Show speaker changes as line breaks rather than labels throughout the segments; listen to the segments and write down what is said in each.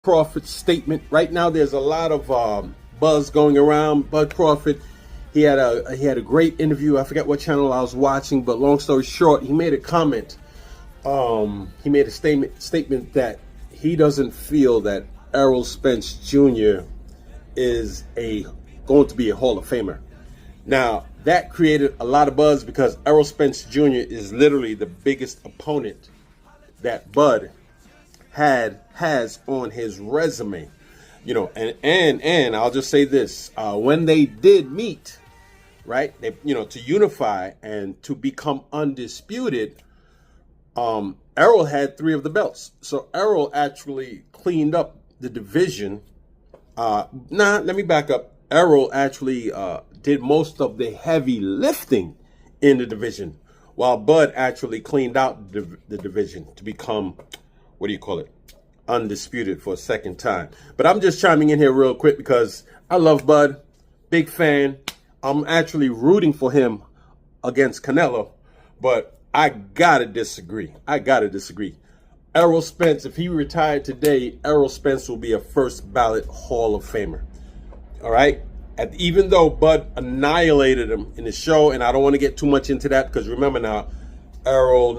Crawford's statement. Right now, there's a lot of buzz going around. Bud Crawford, he had a great interview. I forget what channel I was watching, but long story short, he made a comment. He made a statement that he doesn't feel that Errol Spence Jr. is going to be a Hall of Famer. Now, that created a lot of buzz because Errol Spence Jr. is literally the biggest opponent that Bud has on his resume, you know, and I'll just say this: when they did meet, right, they, you know, to unify and to become undisputed, Errol had 3 of the belts, so Errol actually cleaned up the division. Let me back up. Errol actually did most of the heavy lifting in the division, while Bud actually cleaned out the division to become, what do you call it, undisputed for a second time. But I'm just chiming in here real quick because I love Bud, big fan. I'm actually rooting for him against Canelo, but I gotta disagree. Errol Spence, if he retired today, Errol Spence will be a first ballot Hall of Famer. All right? Even though Bud annihilated him in the show, and I don't want to get too much into that because remember now, Errol,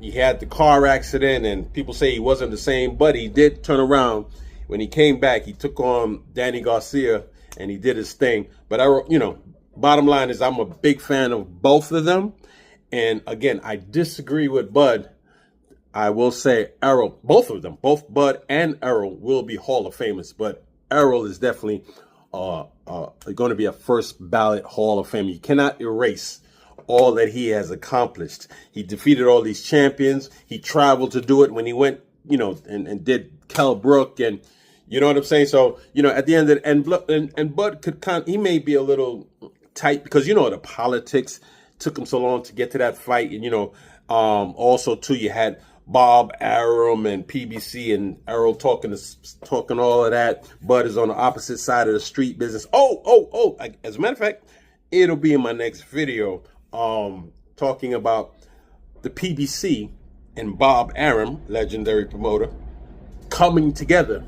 he had the car accident and people say he wasn't the same, but he did turn around. When he came back, he took on Danny Garcia and he did his thing. But Errol, bottom line is I'm a big fan of both of them. And again, I disagree with Bud. I will say Errol, both of them, both Bud and Errol will be Hall of Famers, but Errol is definitely going to be a first ballot Hall of Famer. You cannot erase all that he has accomplished. He defeated all these champions. He traveled to do it when he went, and did Kell Brook, and you know what I'm saying? So, at the end of it, and Bud he may be a little tight because, the politics took him so long to get to that fight. And, also too, you had Bob Arum and PBC and Errol talking all of that. Bud is on the opposite side of the street business. As a matter of fact, it'll be in my next video, talking about the PBC and Bob Arum, legendary promoter, coming together.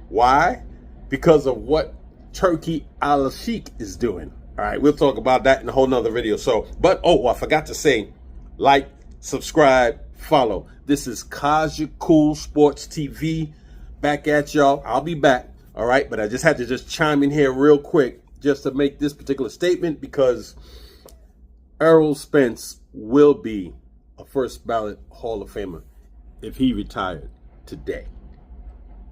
Why? Because of what Turki Al-Sheikh is doing. All right, we'll talk about that in a whole nother video. So, I forgot to say, like, subscribe, follow. This is Kaja Cool Sports TV. Back at y'all. I'll be back. All right, but I just had to chime in here real quick just to make this particular statement because Errol Spence will be a first ballot Hall of Famer if he retired today.